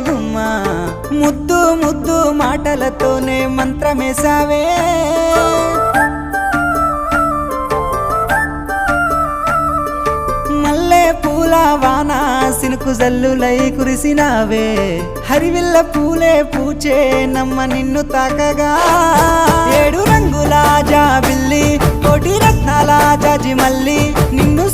గుమ్మ ముద్దు ముద్దు మాటలతోనే మంత్రమేసావే మల్లె పూల వాన సినుకు జల్లులై కురిసినావే హరివిల్ల పూలే పూచే నమ్మ నిన్ను తాకగా ఏడు రంగుల జాబిల్లి కోటి రత్నాల జాజి మల్లి నిన్ను